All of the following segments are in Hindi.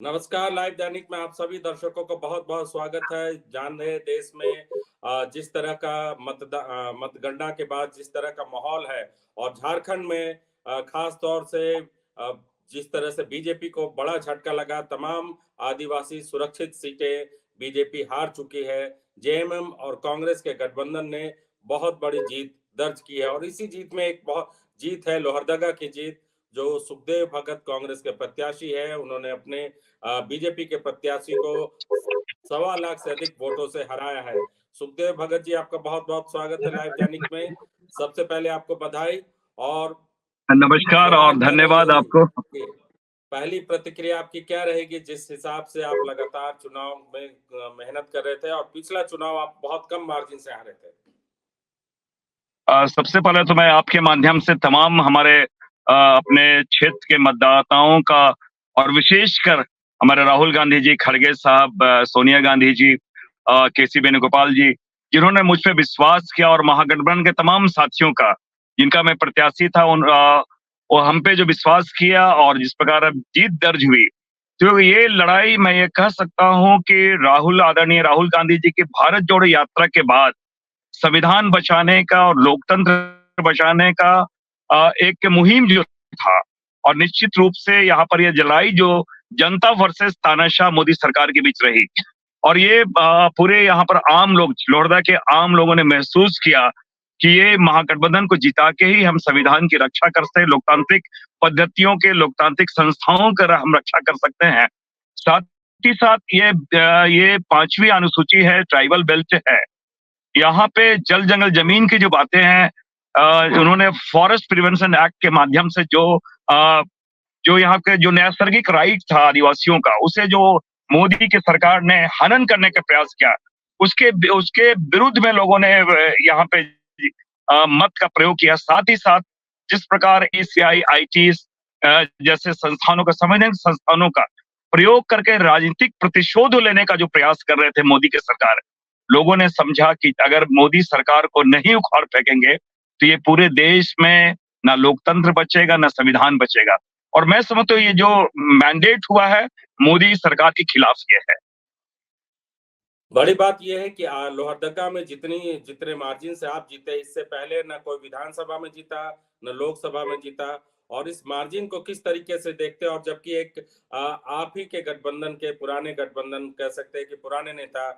नमस्कार। लाइव दैनिक में आप सभी दर्शकों को बहुत-बहुत स्वागत है। जान रहे हैं देश में जिस तरह का मतगणना के बाद जिस तरह का माहौल है और झारखंड में खास तौर से जिस तरह से बीजेपी को बड़ा झटका लगा, तमाम आदिवासी सुरक्षित सीटें बीजेपी हार चुकी है। जेएमएम और कांग्रेस के गठबंधन ने बहुत बड़ी जीत दर्ज की है और इसी जीत में एक बहुत जीत है लोहरदगा की जीत, जो सुखदेव भगत कांग्रेस के प्रत्याशी है। उन्होंने अपने बीजेपी के प्रत्याशी को 1.25 लाख से अधिक वोटों से हराया है। सुखदेव भगत जी, आपका बहुत-बहुत स्वागत है लाइव दैनिक में। सबसे पहले आपको बधाई। और नमस्कार सवाल और मेरा धन्यवाद यही आपको। कि पहली प्रतिक्रिया आपकी क्या रहेगी, जिस हिसाब से आप लगातार चुनाव में मेहनत कर रहे थे और पिछला चुनाव आप बहुत कम मार्जिन से हारे थे? सबसे पहले तो मैं आपके माध्यम से तमाम हमारे अपने क्षेत्र के मतदाताओं का और विशेषकर हमारे राहुल गांधी जी, खड़गे साहब, सोनिया गांधी जी, केसी वेणुगोपाल जी, जिन्होंने मुझ पे विश्वास किया और महागठबंधन के तमाम साथियों का, जिनका मैं प्रत्याशी था, वो हम पे जो विश्वास किया और जिस प्रकार अब जीत दर्ज हुई, तो ये लड़ाई मैं ये कह सकता हूँ कि आदरणीय राहुल गांधी जी की भारत जोड़ो यात्रा के बाद संविधान बचाने का और लोकतंत्र बचाने का एक मुहिम जो था, और निश्चित रूप से यहाँ पर ये लड़ाई जो जनता वर्सेस तानाशाह मोदी सरकार के बीच रही, और ये पूरे यहाँ पर आम लोग, लोहरदगा के आम लोगों ने महसूस किया कि ये महागठबंधन को जिता के ही हम संविधान की रक्षा कर सकते हैं, लोकतांत्रिक पद्धतियों के, लोकतांत्रिक संस्थाओं का हम रक्षा कर सकते हैं। साथ ही साथ ये 5वीं अनुसूची है, ट्राइबल बेल्ट है, यहाँ पे जल जंगल जमीन की जो बातें हैं, उन्होंने फॉरेस्ट प्रिवेंशन एक्ट के माध्यम से जो यहाँ के जो नैसर्गिक राइट था आदिवासियों का, उसे जो मोदी की सरकार ने हनन करने का प्रयास किया, उसके उसके विरुद्ध में लोगों ने यहाँ पे मत का प्रयोग किया। साथ ही साथ जिस प्रकार ईसीआई, आईटीज जैसे संस्थानों का, संवैधानिक संस्थानों का प्रयोग करके राजनीतिक प्रतिशोध लेने का जो प्रयास कर रहे थे मोदी की सरकार, लोगों ने समझा कि अगर मोदी सरकार को नहीं उखाड़ फेंकेंगे तो ये पूरे देश में ना लोकतंत्र बचेगा, ना संविधान बचेगा। और मैं समझता हूँ ये जो मैंडेट हुआ है, मोदी सरकार के खिलाफ ये है। बड़ी बात ये है कि लोहरदगा में जितने मार्जिन से आप जीते, इससे पहले ना कोई विधानसभा में जीता, ना लोकसभा में जीता। और इस मार्जिन को किस तरीके से देखते हैं? और जबकि एक आप ही के गठबंधन के पुराने गठबंधन कह सकते हैं कि पुराने नेता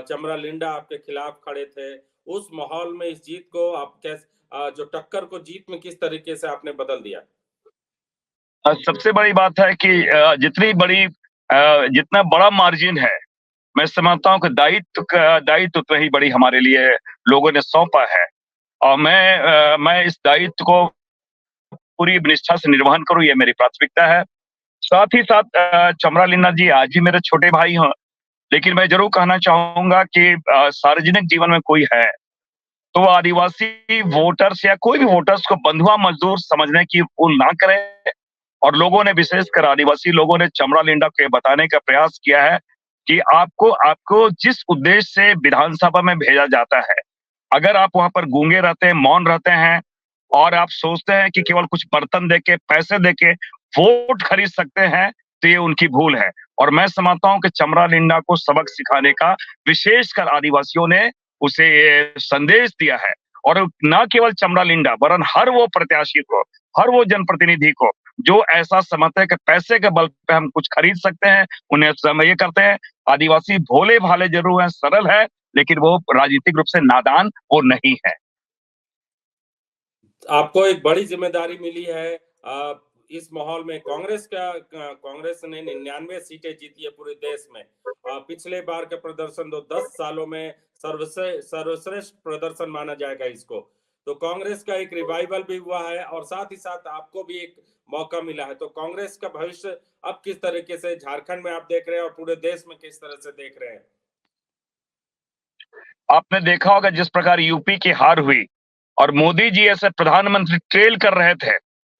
चमरा लिंडा आपके खिलाफ खड़े थे। उस माहौल में इस जीत को आप जो टक्कर को जीत में किस तरीके से आपने बदल दिया? सबसे बड़ी बात है कि जितना बड़ा मार्जिन है, मैं समझता हूँ कि दायित्व उतना ही बड़ी हमारे लिए लोगों ने सौंपा है, और मैं इस दायित्व को पूरी निष्ठा से निर्वहन करूँ, ये मेरी प्राथमिकता है। साथ ही साथ चमरा लिन्ना जी आज भी मेरे छोटे भाई हैं, लेकिन मैं जरूर कहना चाहूंगा कि सार्वजनिक जीवन में कोई है तो वो आदिवासी वोटर्स या कोई भी वोटर्स को बंधुआ मजदूर समझने की भूल ना करे। और लोगों ने, विशेषकर आदिवासी लोगों ने चमरा लिंडा को बताने का प्रयास किया है कि आपको आपको जिस उद्देश्य से विधानसभा में भेजा जाता है, अगर आप वहां पर गूंगे रहते हैं, मौन रहते हैं, और आप सोचते हैं कि केवल कुछ बर्तन देके, पैसे देके वोट खरीद सकते हैं, तो ये उनकी भूल है। और मैं समझता हूं कि चमरा लिंडा को सबक सिखाने का विशेषकर आदिवासियों ने उसे ये संदेश दिया है। और न केवल चमरा लिंडा, वरन हर वो प्रत्याशी को, हर वो जनप्रतिनिधि को जो ऐसा समझते हैं कि पैसे के बल पे हम कुछ खरीद सकते हैं, उन्हें समय ये करते हैं। आदिवासी भोले भाले जरूर हैं, सरल है, लेकिन वो राजनीतिक रूप से नादान वो नहीं है। आपको एक बड़ी ज़िम्मेदारी मिली है इस माहौल में। कांग्रेस ने 99 सीटें जीती है पूरे देश में। पिछले बार का प्रदर्शन तो 10 सालों में सर्वश्रेष्ठ प्रदर्शन माना जाएगा इसको। तो कांग्रेस का एक रिवाइवल भी हुआ है और साथ ही साथ आपको भी एक मौका मिला है। तो कांग्रेस का भविष्य अब किस तरीके से झारखंड में आप देख रहे हैं और पूरे देश में किस तरह से देख रहे हैं? आपने देखा होगा जिस प्रकार यूपी की हार हुई और मोदी जी ऐसे प्रधानमंत्री ट्रेल कर रहे थे,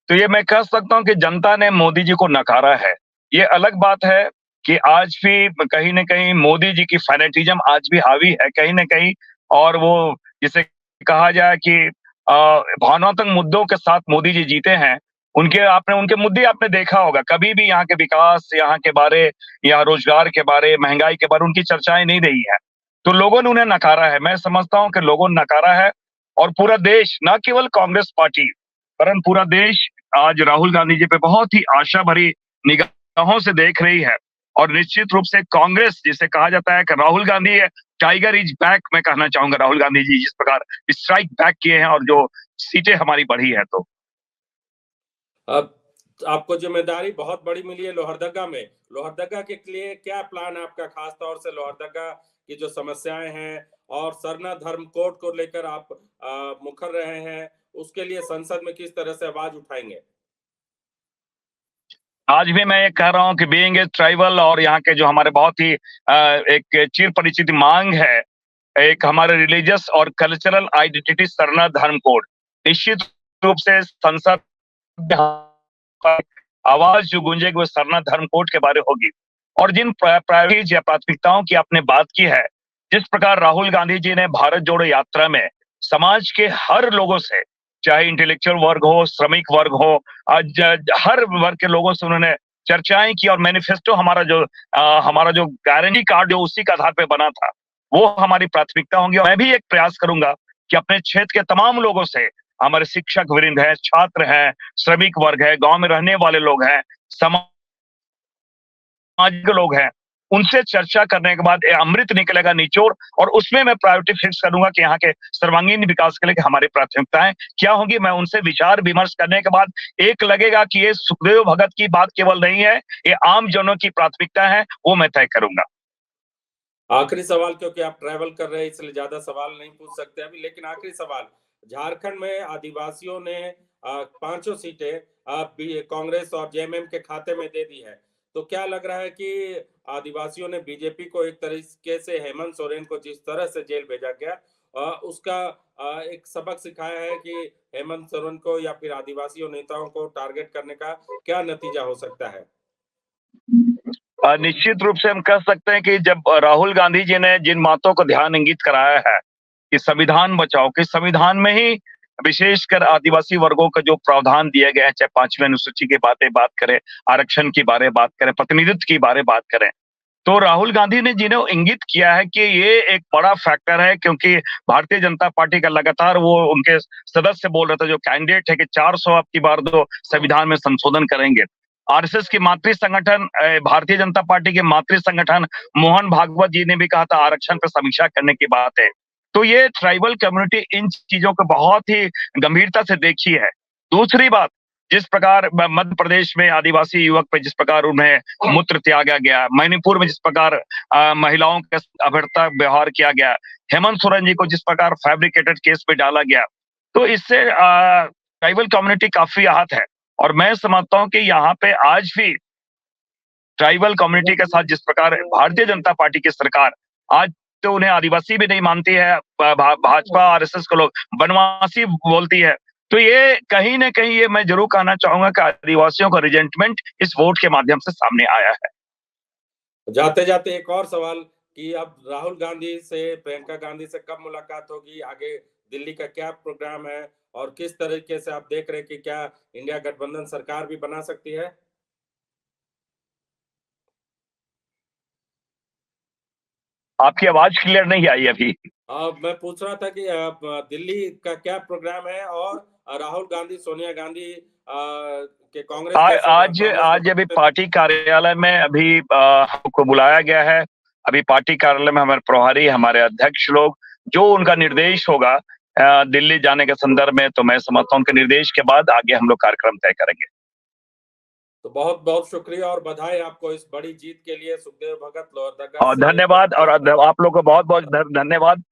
तो ये मैं कह सकता हूं कि जनता ने मोदी जी को नकारा है। ये अलग बात है कि आज भी कहीं न कहीं मोदी जी की फैनेटिज्म आज भी हावी है कहीं न कहीं, और वो जिसे कहा जाए कि भावनात्मक मुद्दों के साथ मोदी जी जीते हैं, उनके आपने उनके मुद्दे आपने देखा होगा, कभी भी यहाँ के विकास, यहाँ के बारे, यहाँ रोजगार के बारे, महंगाई के बारे उनकी चर्चाएं नहीं रही है। तो लोगों ने उन्हें नकारा है। मैं समझता हूं कि लोगों ने नकारा है और पूरा देश, न केवल कांग्रेस पार्टी परंतु पूरा देश आज राहुल गांधी जी पे बहुत ही आशा भरी निगाहों से देख रही है। और निश्चित रूप से कांग्रेस, जिसे कहा जाता है कि राहुल गांधी है, टाइगर इज बैक, मैं कहना चाहूंगा राहुल गांधी जी जिस प्रकार स्ट्राइक बैक किए हैं और जो सीटें हमारी बढ़ी है। तो अब आपको जिम्मेदारी बहुत बड़ी मिली है लोहरदगा में। लोहरदगा के लिए क्या प्लान है आपका, खास तौर से लोहरदगा की जो समस्याएं हैं और सरना धर्म कोड को लेकर आप मुखर रहे हैं, उसके लिए संसद में किस तरह से आवाज उठाएंगे? आज भी मैं ये कह रहा हूं कि बीइंग ए ट्राइबल और यहाँ के जो हमारे बहुत ही एक चिर परिचित मांग है, एक हमारे रिलीजियस और कल्चरल आइडेंटिटी सरना धर्म कोड, निश्चित रूप से संसद में आवाज जो गूंजेगी वो सरना धर्म कोड के बारे होगी। और जिन प्रायोरिटीज या प्राथमिकताओं की आपने बात की है, जिस प्रकार राहुल गांधी जी ने भारत जोड़ो यात्रा में समाज के हर लोगों से, चाहे इंटेलेक्चुअल वर्ग हो, श्रमिक वर्ग हो, हर वर्ग के लोगों से उन्होंने चर्चाएं की और मैनिफेस्टो हमारा जो गारंटी कार्ड जो उसी के आधार पर बना था, वो हमारी प्राथमिकता होंगी। मैं भी एक प्रयास करूंगा कि अपने क्षेत्र के तमाम लोगों से, हमारे शिक्षक वृंद है, छात्र हैं, श्रमिक वर्ग है, गांव में रहने वाले लोग हैं, समाज के लोग हैं, उनसे चर्चा करने के बाद अमृत निकलेगा निचोड़ और उसमें मैं प्रायोरिटी फिक्स करूंगा कि यहाँ के सर्वांगीण विकास के लिए हमारी प्राथमिकताएं क्या होंगी। मैं उनसे विचार विमर्श करने के बाद एक लगेगा कि ये सुखदेव भगत की बात केवल नहीं है, ये आम जनों की प्राथमिकता है, वो मैं तय करूंगा। आखिरी सवाल, क्योंकि आप ट्रैवल कर रहे हैं इसलिए ज्यादा सवाल नहीं पूछ सकते अभी, लेकिन आखिरी सवाल, झारखंड में आदिवासियों ने 5 सीटें कांग्रेस और जेएमएम के खाते में दे दी है। तो क्या लग रहा है कि आदिवासियों ने बीजेपी को एक तरीके से हेमंत सोरेन को जिस तरह से जेल भेजा गया, उसका एक सबक सिखाया है कि हेमंत सोरेन को या फिर आदिवासी नेताओं को टारगेट करने का क्या नतीजा हो सकता है? निश्चित रूप से हम कह सकते हैं कि जब राहुल गांधी जी ने जिन बातों को ध्यान इंगित कराया है कि संविधान बचाओ, कि संविधान में ही विशेषकर आदिवासी वर्गों का जो प्रावधान दिए गए हैं, चाहे 5वीं अनुसूची की बात करें, आरक्षण की बात करें, प्रतिनिधित्व की बात करें, तो राहुल गांधी ने जिन्हें इंगित किया है कि ये एक बड़ा फैक्टर है, क्योंकि भारतीय जनता पार्टी का लगातार वो उनके सदस्य बोल रहे थे, जो कैंडिडेट है कि 400 अब की बार तो संविधान में संशोधन करेंगे। आरएसएस की मातृ संगठन, भारतीय जनता पार्टी के मातृ संगठन मोहन भागवत जी ने भी कहा था आरक्षण पर समीक्षा करने की बात है। तो ये ट्राइबल कम्युनिटी इन चीजों को बहुत ही गंभीरता से देखी है। दूसरी बात, जिस प्रकार मध्य प्रदेश में आदिवासी युवक पे जिस प्रकार उन्हें मूत्र त्यागा गया, मणिपुर में जिस प्रकार महिलाओं के अभद्रता व्यवहार किया गया, हेमंत सोरेन जी को जिस प्रकार फैब्रिकेटेड केस पे डाला गया, तो इससे ट्राइबल कम्युनिटी काफी आहत है। और मैं समझता हूं कि यहाँ पे आज भी ट्राइबल कम्युनिटी के साथ जिस प्रकार भारतीय जनता पार्टी की सरकार, आज तो उन्हें आदिवासी भी नहीं मानती है, भाजपा आरएसएस को लोग बनवासी बोलती है। तो ये कहीं न कहीं ये मैं जरूर कहना चाहूंगा कि आदिवासियों का रिजेंटमेंट इस वोट के माध्यम से सामने आया है। जाते-जाते एक और सवाल कि अब राहुल गांधी से, प्रियंका गांधी से कब मुलाकात होगी? आगे दिल्ली का क्या प्रोग्राम है? और किस तरीके से आप देख रहे हैं कि क्या इंडिया गठबंधन सरकार भी बना सकती है? आपकी आवाज क्लियर नहीं आई अभी। मैं पूछ रहा था कि दिल्ली का क्या प्रोग्राम है और राहुल गांधी, सोनिया गांधी के आज अभी पार्टी कार्यालय में अभी हमको बुलाया गया है। अभी पार्टी कार्यालय में हमारे प्रभारी, हमारे अध्यक्ष लोग, जो उनका निर्देश होगा दिल्ली जाने के संदर्भ में, तो मैं समझता हूं कि निर्देश के बाद आगे हम लोग कार्यक्रम तय करेंगे। तो बहुत बहुत शुक्रिया और बधाई आपको इस बड़ी जीत के लिए। सुखदेव भगत, लोहरदगा और धन्यवाद, और आप लोग को बहुत बहुत धन्यवाद।